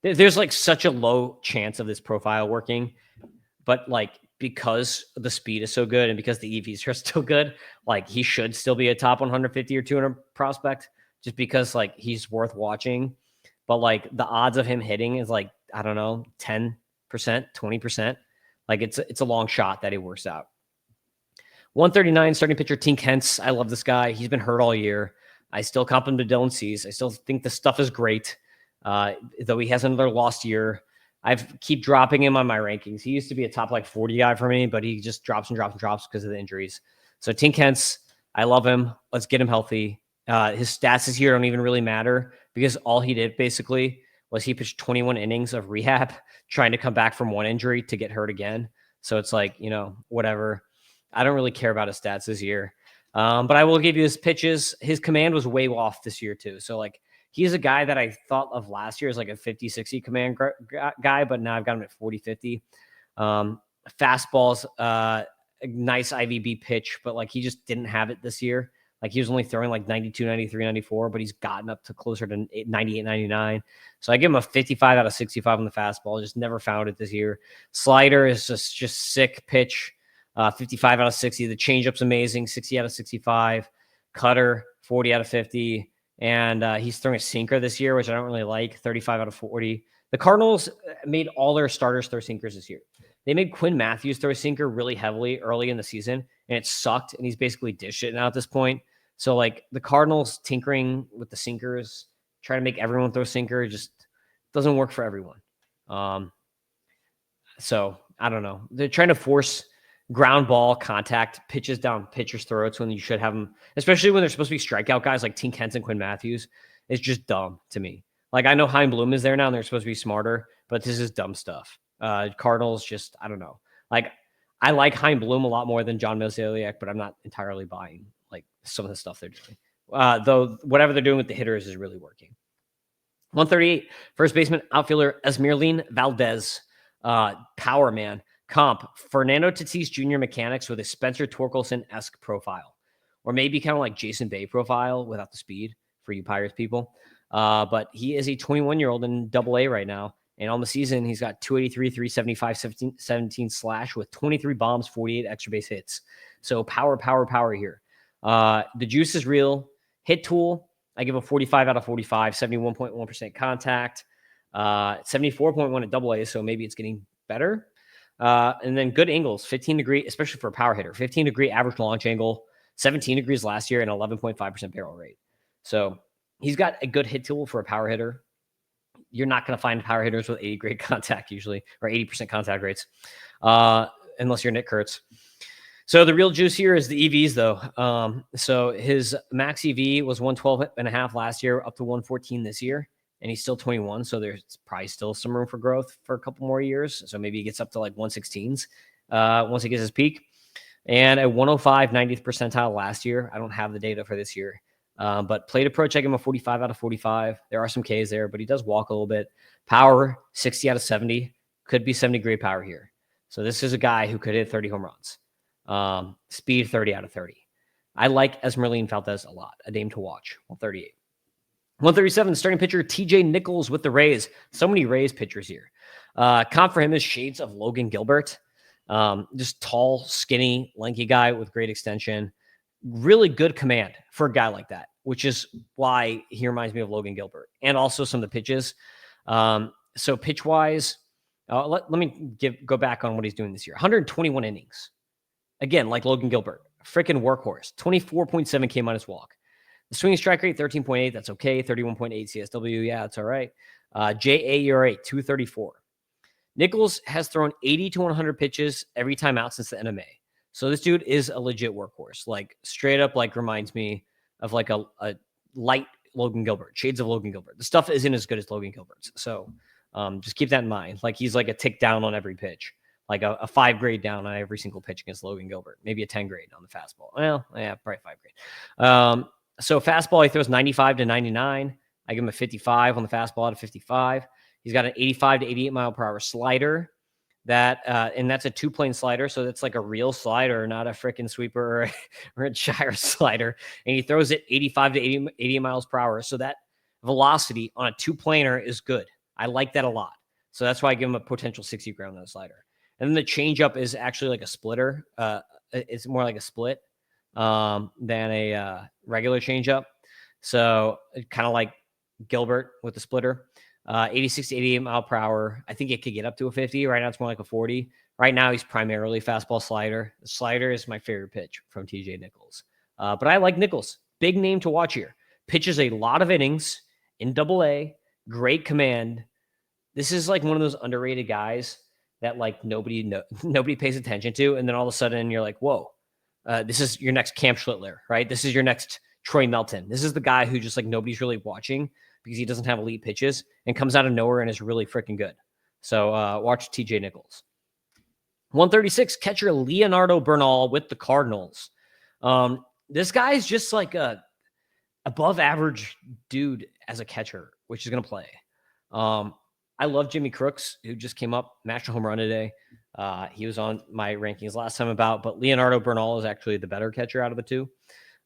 there's like such a low chance of this profile working, but like, because the speed is so good and because the EVs are still good, like he should still be a top 150 or 200 prospect just because like he's worth watching. But like the odds of him hitting is like, I don't know, 10%, 20%. Like it's a long shot that he works out. 139 starting pitcher, Tink Hence. I love this guy. He's been hurt all year. I still comp him to Dylan Cease. I still think the stuff is great. Though he has another lost year. I've keep dropping him on my rankings. He used to be a top like 40 guy for me, but he just drops and drops and drops because of the injuries. So Tink Hence, I love him. Let's get him healthy. His stats this year don't even really matter because all he did basically was he pitched 21 innings of rehab trying to come back from one injury to get hurt again. So it's like, whatever. I don't really care about his stats this year. But I will give you his pitches. His command was way off this year too. So like he's a guy that I thought of last year as like a 50-60 command guy, but now I've got him at 40-50. Fastballs, a nice IVB pitch, but like he just didn't have it this year. Like he was only throwing like 92, 93, 94, but he's gotten up to closer to 98, 99. So I give him a 55 out of 65 on the fastball. Just never found it this year. Slider is just sick pitch. 55 out of 60. The changeup's amazing. 60 out of 65. Cutter, 40 out of 50. And he's throwing a sinker this year, which I don't really like. 35 out of 40. The Cardinals made all their starters throw sinkers this year. They made Quinn Matthews throw a sinker really heavily early in the season, and it sucked, and he's basically dish it now at this point. So, like, the Cardinals tinkering with the sinkers, trying to make everyone throw sinker, just doesn't work for everyone. So, I don't know. They're trying to force ground ball contact pitches down pitchers' throats when you should have them, especially when they're supposed to be strikeout guys like Tink Hence and Quinn Matthews. It's just dumb to me. Like, I know Hein Bloom is there now, and they're supposed to be smarter, but this is dumb stuff. Cardinals just, I don't know. Like, I like Hein Bloom a lot more than John Mozeliak, but I'm not entirely buying like some of the stuff they're doing. Though whatever they're doing with the hitters is really working. 138, first baseman, outfielder Esmeralin Valdez, power man, comp Fernando Tatis Jr. mechanics with a Spencer Torkelson-esque profile, or maybe kind of like Jason Bay profile without the speed for you Pirates people. But he is a 21-year-old in Double A right now, and on the season he's got 283, 375, 17 slash with 23 bombs, 48 extra base hits. So power here. The juice is real. Hit tool, I give a 45 out of 45, 71.1% contact, 74.1 at Double A, so maybe it's getting better. And then good angles, 15 degree, especially for a power hitter, 15 degree average launch angle, 17 degrees last year, and 11.5% barrel rate. So he's got a good hit tool for a power hitter. You're not going to find power hitters with 80 grade contact usually, or 80% contact rates, unless you're Nick Kurtz. So the real juice here is the EVs, though. So his max EV was 112.5 last year, up to 114 this year, and he's still 21. So there's probably still some room for growth for a couple more years. So maybe he gets up to like 116s once he gets his peak. And a 105 90th percentile last year. I don't have the data for this year. But plate approach, I give him a 45 out of 45. There are some Ks there, but he does walk a little bit. Power, 60 out of 70. Could be 70 grade power here. So this is a guy who could hit 30 home runs. Speed 30 out of 30. I like Esmeralin Valdez a lot. A name to watch. 138. 137, starting pitcher TJ Nichols with the Rays. So many Rays pitchers here. Comp for him is shades of Logan Gilbert. Just tall, skinny, lanky guy with great extension. Really good command for a guy like that, which is why he reminds me of Logan Gilbert. And also some of the pitches. So pitch-wise, let me go back on what he's doing this year. 121 innings. Again, like Logan Gilbert, freaking workhorse, 24.7 K minus walk. The swinging strike rate, 13.8. That's okay. 31.8 CSW. Yeah, that's all right. JA ERA, 234. Nichols has thrown 80 to 100 pitches every time out since the NMA. So this dude is a legit workhorse. Like straight up, like reminds me of like a light Logan Gilbert, shades of Logan Gilbert. The stuff isn't as good as Logan Gilbert's. So just keep that in mind. Like he's like a tick down on every pitch. Like a 5 grade down on every single pitch against Logan Gilbert. Maybe a 10 grade on the fastball. Well, yeah, probably 5 grade. So fastball, he throws 95 to 99. I give him a 55 on the fastball out of 55. He's got an 85 to 88 mile per hour slider. And that's a 2-plane slider. So that's like a real slider, not a freaking sweeper or a gyro slider. And he throws it 85 to 80 miles per hour. So that velocity on a 2-planer is good. I like that a lot. So that's why I give him a potential 60 ground on the slider. And then the changeup is actually like a splitter. It's more like a split than a regular changeup. So kind of like Gilbert with the splitter. 86 to 88 mile per hour. I think it could get up to a 50. Right now, it's more like a 40. Right now, he's primarily fastball slider. The slider is my favorite pitch from TJ Nichols. But I like Nichols. Big name to watch here. Pitches a lot of innings in Double A. Great command. This is like one of those underrated guys that like nobody pays attention to. And then all of a sudden you're like, whoa, this is your next Cam Schlittler, right? This is your next Troy Melton. This is the guy who just like nobody's really watching because he doesn't have elite pitches and comes out of nowhere and is really freaking good. So watch TJ Nichols. 136, catcher Leonardo Bernal with the Cardinals. This guy is just like a above average dude as a catcher, which is going to play. I love Jimmy Crooks, who just came up, matched a home run today. He was on my rankings last time but Leonardo Bernal is actually the better catcher out of the two.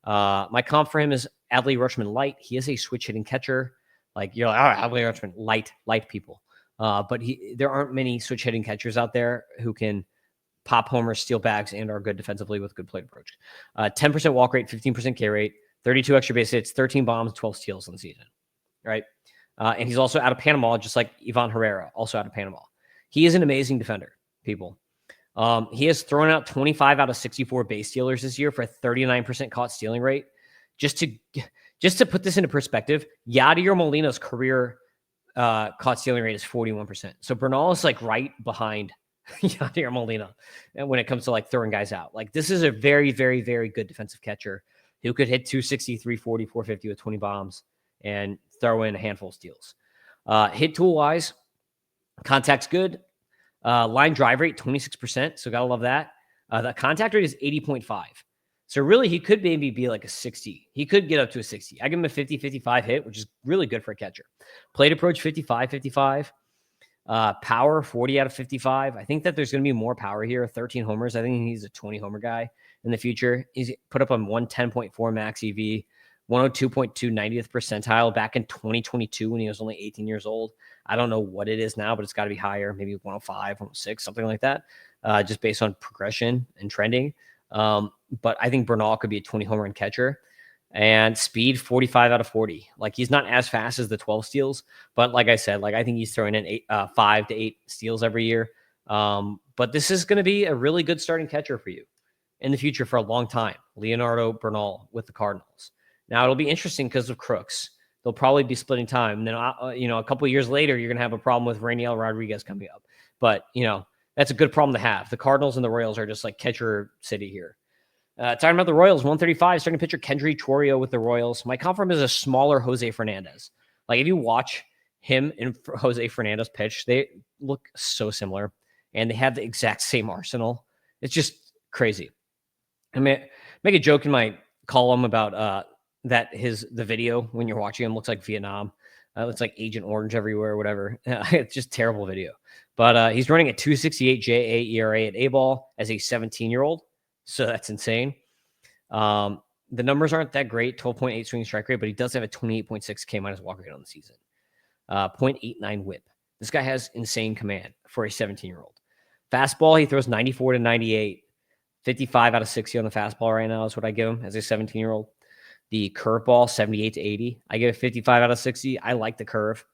My comp for him is Adley Rutschman light. He is a switch hitting catcher. Like you're like, all right, Adley Rutschman light people. But there aren't many switch hitting catchers out there who can pop homers, steal bags, and are good defensively with good plate approach. 10% walk rate, 15% K rate, 32 extra base hits, 13 bombs, 12 steals in the season. Right. And he's also out of Panama, just like Ivan Herrera, also out of Panama. He is an amazing defender, people. He has thrown out 25 out of 64 base stealers this year for a 39% caught stealing rate. Just to put this into perspective, Yadier Molina's career caught stealing rate is 41%. So Bernal is like right behind Yadier Molina when it comes to like throwing guys out. Like this is a very, very, very good defensive catcher who could hit 260, 340, 450 with 20 bombs and throw in a handful of steals. Hit tool wise, contact's good. Line drive rate, 26%. So gotta love that. The contact rate is 80.5. So really, he could maybe be like a 60. He could get up to a 60. I give him a 50, 55 hit, which is really good for a catcher. Plate approach, 55, 55. Power, 40 out of 55. I think that there's going to be more power here. 13 homers. I think he's a 20 homer guy in the future. He's put up on 110.4 max EV, 102.2 90th percentile back in 2022 when he was only 18 years old. I don't know what it is now, but it's got to be higher, maybe 105, 106, something like that, just based on progression and trending. But I think Bernal could be a 20 home run catcher. And speed, 45 out of 40. Like, he's not as fast as the 12 steals, but like I said, like, I think he's throwing in 5 to 8 steals every year. But this is going to be a really good starting catcher for you in the future for a long time. Leonardo Bernal with the Cardinals. Now, it'll be interesting because of Crooks. They'll probably be splitting time. And then, a couple of years later, you're going to have a problem with Rainiel Rodriguez coming up. But, that's a good problem to have. The Cardinals and the Royals are just like catcher city here. Talking about the Royals, 135, starting pitcher Kendry Chourio with the Royals. My comp for him is a smaller Jose Fernandez. Like, if you watch him and Jose Fernandez pitch, they look so similar, and they have the exact same arsenal. It's just crazy. I mean, make a joke in my column about the video when you're watching him looks like Vietnam. It's like Agent Orange everywhere, whatever. It's just terrible video. But he's running a 2.68 JA ERA at Aceball as a 17-year-old. So that's insane. The numbers aren't that great, 12.8 swing strike rate, but he does have a 28.6 K minus walk rate on the season. 0.89 whip. This guy has insane command for a 17-year-old. Fastball, he throws 94 to 98, 55 out of 60 on the fastball right now is what I give him as a 17-year-old. The curveball, 78 to 80. I give it 55 out of 60. I like the curve.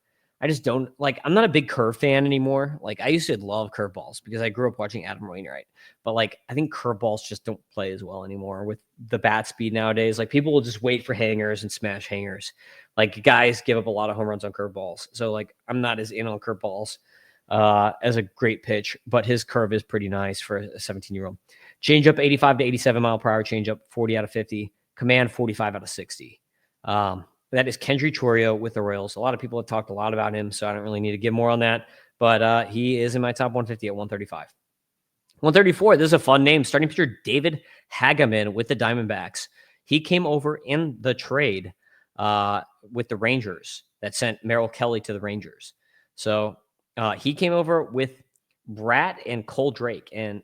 I just don't I'm not a big curve fan anymore. Like, I used to love curveballs because I grew up watching Adam Wainwright, but I think curveballs just don't play as well anymore with the bat speed nowadays. Like, people will just wait for hangers and smash hangers. Like, guys give up a lot of home runs on curveballs. So I'm not as in on curveballs as a great pitch, but his curve is pretty nice for a 17-year-old. Changeup, 85 to 87 mile per hour changeup, 40 out of 50. Command, 45 out of 60. That is Kendry Chourio with the Royals. A lot of people have talked a lot about him, so I don't really need to give more on that. But he is in my top 150 at 135. 134, this is a fun name. Starting pitcher David Hageman with the Diamondbacks. He came over in the trade with the Rangers that sent Merrill Kelly to the Rangers. So he came over with Bratt and Cole Drake. And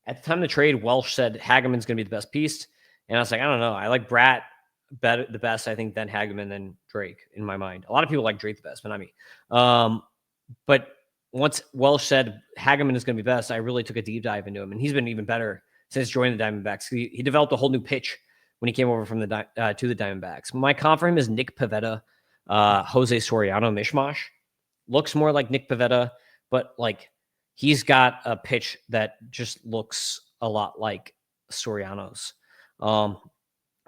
at the time of the trade, Welsh said Hageman's going to be the best piece. And I was like, I don't know. I like Bratt the best, I think, than Hageman than Drake in my mind. A lot of people like Drake the best, but not me. But once Welsh said Hageman is going to be best, I really took a deep dive into him, and he's been even better since joining the Diamondbacks. He developed a whole new pitch when he came over from to the Diamondbacks. My comp for him is Nick Pivetta, Jose Soriano mishmash. Looks more like Nick Pivetta, but he's got a pitch that just looks a lot like Soriano's.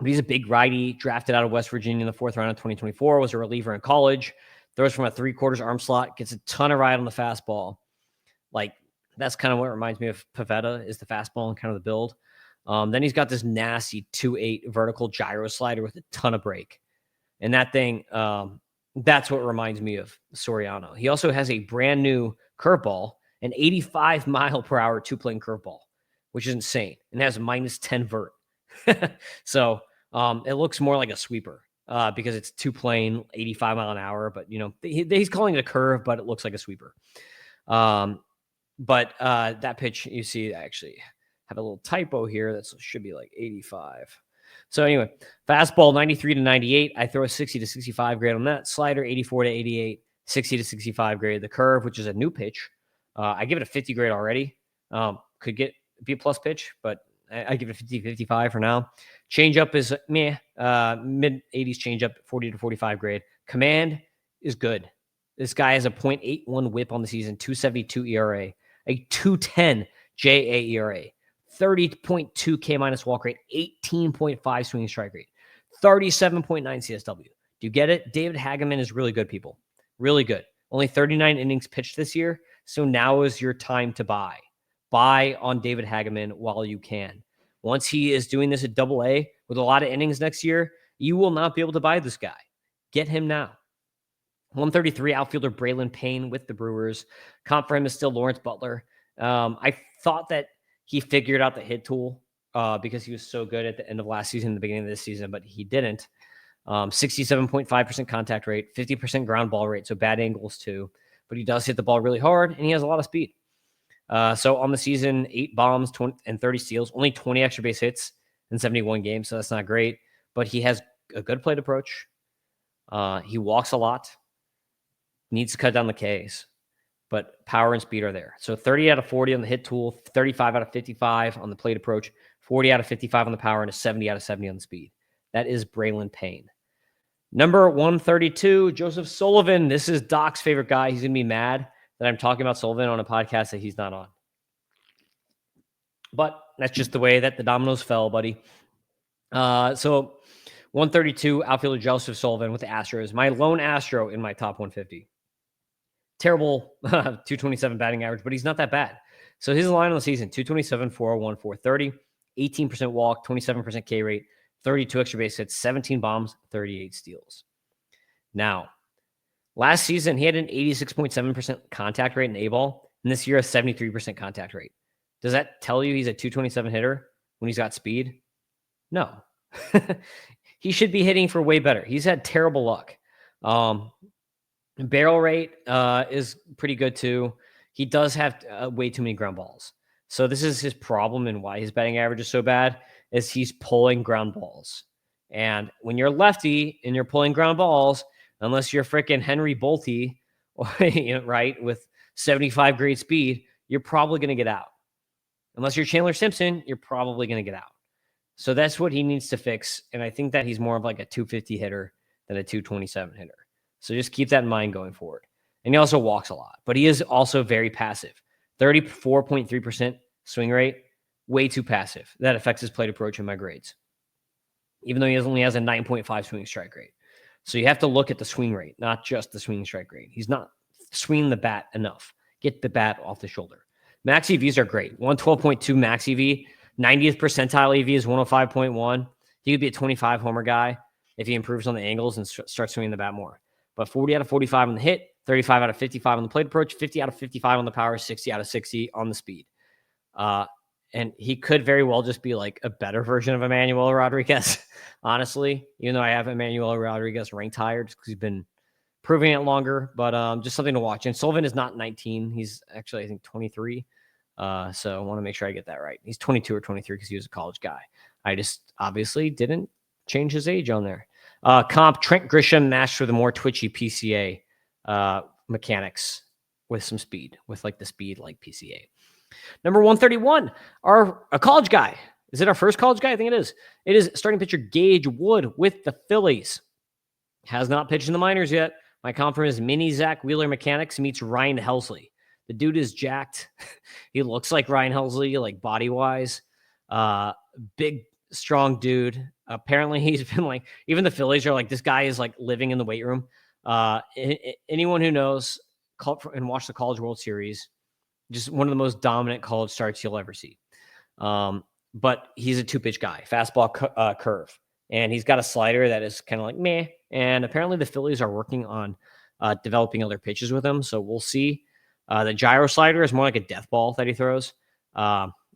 He's a big righty, drafted out of West Virginia in the 4th round of 2024, was a reliever in college, throws from a 3/4 arm slot, gets a ton of ride on the fastball. That's kind of what reminds me of Pivetta, is the fastball and kind of the build. Then he's got this nasty 2.8 vertical gyro slider with a ton of break. And that thing, that's what reminds me of Soriano. He also has a brand new curveball, an 85 mile per hour 2-plane curveball, which is insane, and has a -10 vert. So it looks more like a sweeper because it's 2-plane, 85 mile an hour. But he's calling it a curve, but it looks like a sweeper. But that pitch, you see, I actually have a little typo here. That should be 85. So anyway, fastball 93 to 98. I throw a 60 to 65 grade on that. Slider 84 to 88, 60 to 65 grade. The curve, which is a new pitch, I give it a 50 grade already. Could be a plus pitch, but I give it a 50-55 for now. Changeup is mid 80s changeup, 40 to 45 grade. Command is good. This guy has a 0.81 whip on the season, 2.72 ERA, a 2.10 JA ERA, 30.2 K minus walk rate, 18.5 swinging strike rate, 37.9 CSW. Do you get it? David Hageman is really good, people. Really good. Only 39 innings pitched this year, so now is your time to buy. Buy on David Hageman while you can. Once he is doing this at AA with a lot of innings next year, you will not be able to buy this guy. Get him now. 133 outfielder Braylon Payne with the Brewers. Comp for him is still Lawrence Butler. I thought that he figured out the hit tool because he was so good at the end of last season, the beginning of this season, but he didn't. 67.5% contact rate, 50% ground ball rate, so bad angles too. But he does hit the ball really hard, and he has a lot of speed. So on the season, 8 bombs and 30 steals, only 20 extra base hits in 71 games, so that's not great. But he has a good plate approach. He walks a lot. Needs to cut down the Ks, but power and speed are there. So 30 out of 40 on the hit tool, 35 out of 55 on the plate approach, 40 out of 55 on the power, and a 70 out of 70 on the speed. That is Braylon Payne. Number 132, Joseph Sullivan. This is Doc's favorite guy. He's going to be mad that I'm talking about Sullivan on a podcast that he's not on. But that's just the way that the dominoes fell, buddy. So 132, outfielder Joseph Sullivan with the Astros. My lone Astro in my top 150. Terrible 227 batting average, but he's not that bad. So his line on the season, 227, 401, 430, 18% walk, 27% K rate, 32 extra base hits, 17 bombs, 38 steals. Now, last season, he had an 86.7% contact rate in A-ball, and this year a 73% contact rate. Does that tell you he's a 227 hitter when he's got speed? No. He should be hitting for way better. He's had terrible luck. Barrel rate is pretty good too. He does have way too many ground balls. So this is his problem and why his batting average is so bad is he's pulling ground balls. And when you're lefty and you're pulling ground balls, unless you're freaking Henry Bolte, right, with 75 grade speed, you're probably going to get out. Unless you're Chandler Simpson, you're probably going to get out. So that's what he needs to fix. And I think that he's more of like a 250 hitter than a 227 hitter. So just keep that in mind going forward. And he also walks a lot, but he is also very passive. 34.3% swing rate, way too passive. That affects his plate approach in my grades, even though he only has a 9.5 swing strike rate. So you have to look at the swing rate, not just the swing strike rate. He's not swinging the bat enough. Get the bat off the shoulder. Max EVs are great. 112.2 max EV. 90th percentile EV is 105.1. He could be a 25 homer guy if he improves on the angles and starts swinging the bat more. But 40 out of 45 on the hit, 35 out of 55 on the plate approach, 50 out of 55 on the power, 60 out of 60 on the speed. And he could very well just be like a better version of Emmanuel Rodriguez, honestly, even though I have Emmanuel Rodriguez ranked higher just because he's been proving it longer, but just something to watch. And Sullivan is not 19. He's actually, I think, 23. So I want to make sure I get that right. He's 22 or 23 because he was a college guy. I just obviously didn't change his age on there. Comp, Trent Grisham matched with a more twitchy PCA mechanics with some speed, with like the speed like PCA. Number 131, a college guy. Is it our first college guy? I think it is. It is starting pitcher Gage Wood with the Phillies. Has not pitched in the minors yet. My comp for him is mini Zach Wheeler Mechanics meets Ryan Helsley. The dude is jacked. He looks like Ryan Helsley, like body-wise. Big, strong dude. Apparently, he's been like, even the Phillies are like, this guy is like living in the weight room. Anyone who knows and watched the College World Series, just one of the most dominant college starts you'll ever see. But he's a two-pitch guy, fastball curve. And he's got a slider that is kind of like meh. And apparently the Phillies are working on developing other pitches with him. So we'll see. The gyro slider is more like a death ball that he throws,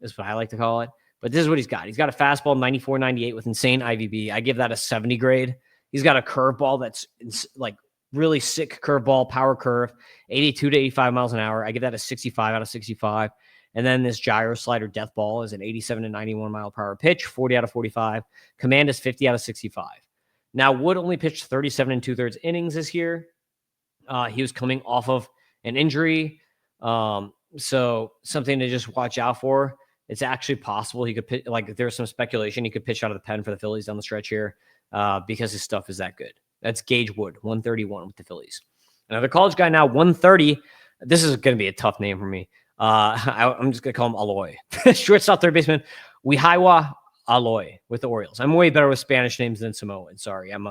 is what I like to call it. But this is what he's got. He's got a fastball 94, 98 with insane IVB. I give that a 70 grade. He's got a curveball that's like really sick curveball, power curve, 82 to 85 miles an hour. I give that a 65 out of 65. And then this gyro slider death ball is an 87 to 91 mile per hour pitch, 40 out of 45. Command is 50 out of 65. Now, Wood only pitched 37 2/3 innings this year. He was coming off of an injury. So something to just watch out for. It's actually possible he could pitch, like there's some speculation he could pitch out of the pen for the Phillies down the stretch here because his stuff is that good. That's Gage Wood, 131 with the Phillies. Another college guy now, 130. This is going to be a tough name for me. I'm just going to call him Aloy. Shortstop, third baseman, Wihaiwa Aloy with the Orioles. I'm way better with Spanish names than Samoan. Sorry, I'm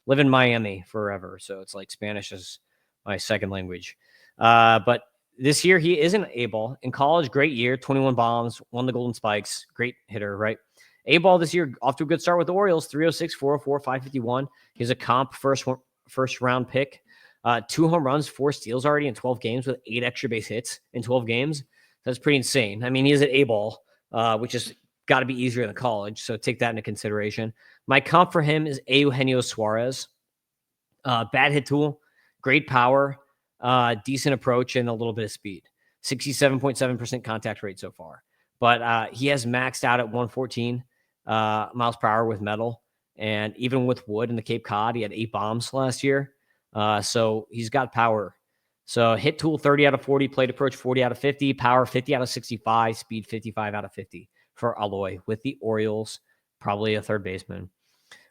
live in Miami forever, so it's like Spanish is my second language. But this year he isn't A-ball. In college, great year, 21 bombs, won the Golden Spikes, great hitter, right? A-ball this year, off to a good start with the Orioles, 306, 404, 551. He's a comp first round pick. 2 home runs, 4 steals already in 12 games with 8 extra base hits in 12 games. That's pretty insane. I mean, he is at A-ball, which is got to be easier than college. So take that into consideration. My comp for him is Eugenio Suarez. Bad hit tool, great power, decent approach, and a little bit of speed. 67.7% contact rate so far. But he has maxed out at 114 miles per hour with metal. And even with wood in the Cape Cod, he had 8 bombs last year. So he's got power. So hit tool 30 out of 40, plate approach 40 out of 50, power 50 out of 65, speed 55 out of 50 for Aloy with the Orioles, probably a third baseman.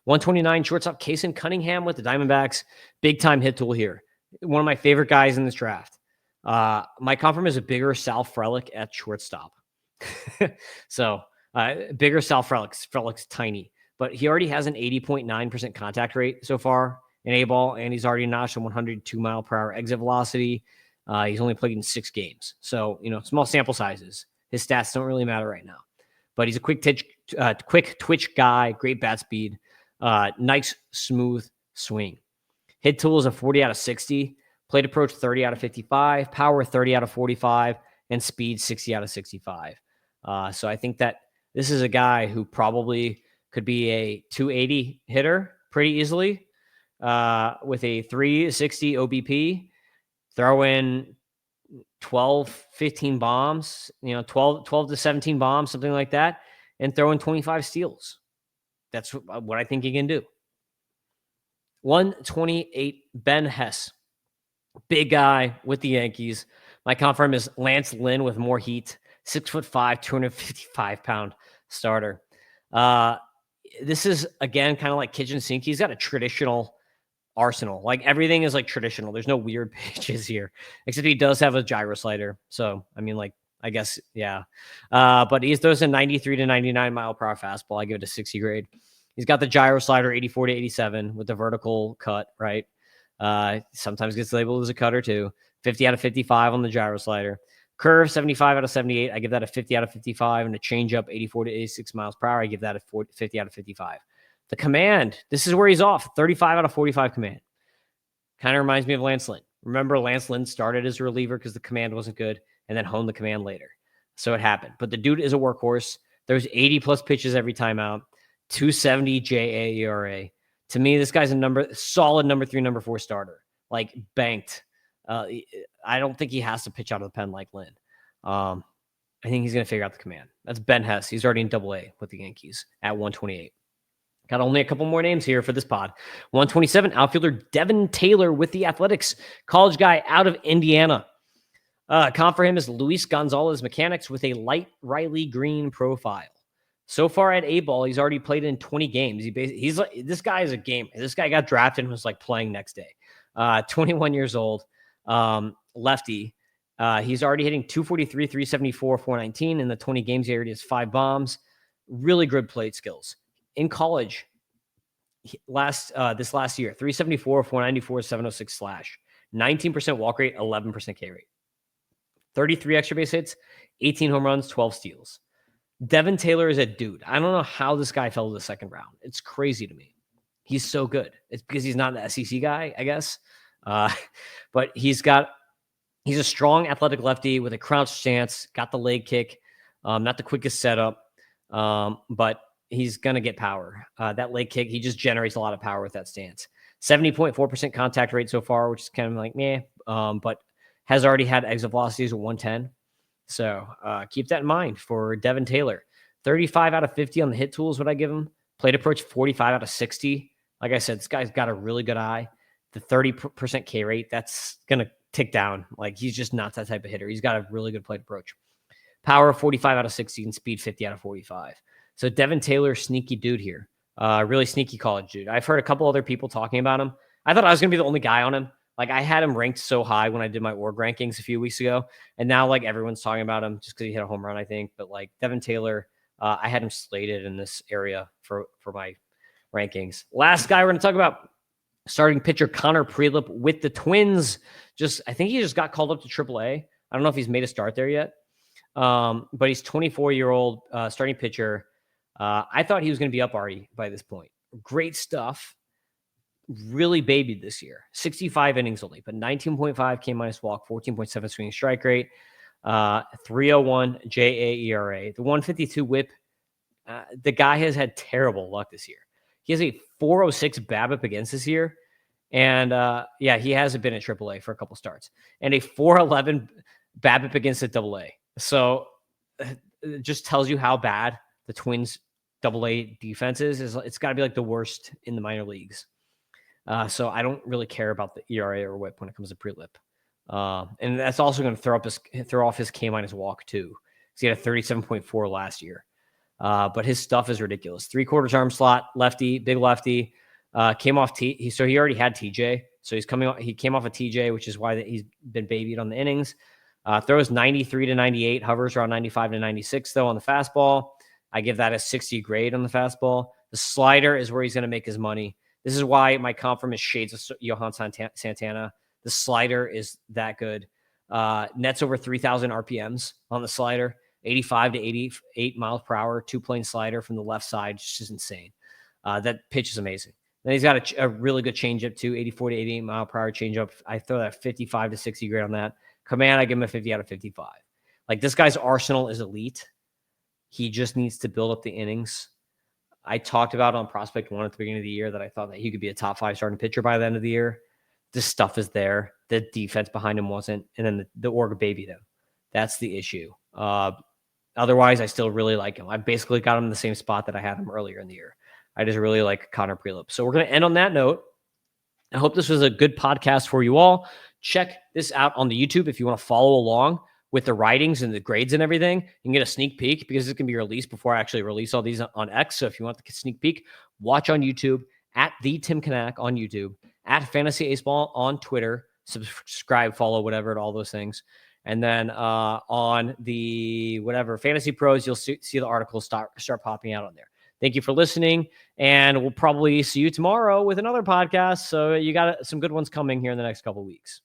129 shortstop Kason Cunningham with the Diamondbacks. Big time hit tool here. One of my favorite guys in this draft. My comp is a bigger Sal Frelick at shortstop. So bigger Sal Frelick. Frelick's tiny, but he already has an 80.9% contact rate so far in A-ball, and he's already notched a 102 mile per hour exit velocity. He's only played in 6 games. So, small sample sizes. His stats don't really matter right now. But he's a quick twitch guy, great bat speed. Nice, smooth swing. Hit tool is a 40 out of 60. Plate approach 30 out of 55. Power 30 out of 45. And speed 60 out of 65. So I think that this is a guy who probably could be a 280 hitter pretty easily with a 360 OBP. Throw in 12, 15 bombs, 12 to 17 bombs, something like that, and throw in 25 steals. That's what I think he can do. 128, Ben Hess. Big guy with the Yankees. My comp for him is Lance Lynn with more heat. 6'5", 255-pound starter. This is, again, kind of like kitchen sink. He's got a traditional arsenal. Like, everything is like traditional. There's no weird pitches here, except he does have a gyro slider. So, I mean, like, I guess, yeah. But he throws a 93 to 99 mile per hour fastball. I give it a 60 grade. He's got the gyro slider 84 to 87 with the vertical cut, right? Sometimes gets labeled as a cutter too. 50 out of 55 on the gyro slider. Curve 75 out of 78. I give that a 50 out of 55. And a changeup 84 to 86 miles per hour. I give that a 50 out of 55. The command, this is where he's off. 35 out of 45 command. Kind of reminds me of Lance Lynn. Remember, Lance Lynn started as a reliever because the command wasn't good and then honed the command later. So it happened. But the dude is a workhorse. There's 80 plus pitches every time out. 270 JAERA. To me, this guy's a solid number 3, number 4 starter. Like, banked. I don't think he has to pitch out of the pen like Lynn. I think he's going to figure out the command. That's Ben Hess. He's already in AA with the Yankees at 128. Got only a couple more names here for this pod. 127, outfielder Devin Taylor with the Athletics. College guy out of Indiana. Comp for him is Luis Gonzalez Mechanics with a light Riley Green profile. So far at A-ball, he's already played in 20 games. He's like, this guy is a gamer. This guy got drafted and was like playing next day. 21 years old, lefty. He's already hitting 243, 374, 419 in the 20 games. He already has 5 bombs. Really good plate skills. In college, this last year, 374, 494, 706 slash. 19% walk rate, 11% K rate. 33 extra base hits, 18 home runs, 12 steals. Devin Taylor is a dude. I don't know how this guy fell to the second round. It's crazy to me. He's so good. It's because he's not an SEC guy, I guess. But he's a strong athletic lefty with a crouch stance, got the leg kick, not the quickest setup, but he's going to get power. That leg kick, he just generates a lot of power with that stance. 70.4% contact rate so far, which is kind of like meh, but has already had exit velocities of 110. So keep that in mind for Devin Taylor. 35 out of 50 on the hit tool is what I give him. Plate approach 45 out of 60. Like I said, this guy's got a really good eye. The 30% K rate, that's going to tick down. Like, he's just not that type of hitter. He's got a really good plate approach. Power 45 out of 60 and speed 50 out of 45. So Devin Taylor, sneaky dude here. Really sneaky college dude. I've heard a couple other people talking about him. I thought I was going to be the only guy on him. Like, I had him ranked so high when I did my org rankings a few weeks ago. And now, like, everyone's talking about him just because he hit a home run, I think. But, like, Devin Taylor, I had him slated in this area for my rankings. Last guy we're going to talk about, starting pitcher Connor Prelip with the Twins. I think he just got called up to AAA. I don't know if he's made a start there yet. But he's 24-year-old starting pitcher. I thought he was going to be up already by this point. Great stuff. really babied this year. 65 innings only, but 19.5 K minus walk, 14.7 swinging strike rate, 301 JAERA, the 152 whip. The guy has had terrible luck this year. He has a 406 BABIP against this year. And he hasn't been at AAA for a couple starts, and a 411 BABIP against at AA. So it just tells you how bad the Twins AA defense is. It's got to be like the worst in the minor leagues. So I don't really care about the ERA or WHIP when it comes to pre-lip. And that's also going to throw off his K minus walk too. He had a 37.4 last year. But his stuff is ridiculous. 3/4 arm slot, lefty, big lefty. Came off so he already had TJ. So he came off a TJ, which is why he's been babied on the innings. Throws 93 to 98, hovers around 95 to 96 though on the fastball. I give that a 60 grade on the fastball. The slider is where he's going to make his money. This is why my comp from is shades of Johan Santana. The slider is that good. Nets over 3,000 RPMs on the slider, 85 to 88 miles per hour, 2-plane slider from the left side. Just is insane. That pitch is amazing. Then he's got a really good changeup too, 84 to 88 mile per hour changeup. I throw that 55 to 60 grade on that. Command, I give him a 50 out of 55. Like, this guy's arsenal is elite. He just needs to build up the innings. I talked about on Prospect 1 at the beginning of the year that I thought that he could be a top 5 starting pitcher by the end of the year. This stuff is there. The defense behind him wasn't. And then the org babied him. That's the issue. Otherwise, I still really like him. I basically got him in the same spot that I had him earlier in the year. I just really like Connor Prelip. So we're going to end on that note. I hope this was a good podcast for you all. Check this out on the YouTube if you want to follow along with the writings and the grades and everything. You can get a sneak peek because it's going to be released before I actually release all these on X. So if you want the sneak peek, watch on YouTube at the Tim Kanak on YouTube, at Fantasy Aceball on Twitter. Subscribe, follow, whatever, all those things. And then on the Fantasy Pros, you'll see the articles start popping out on there. Thank you for listening, and we'll probably see you tomorrow with another podcast. So you got some good ones coming here in the next couple of weeks.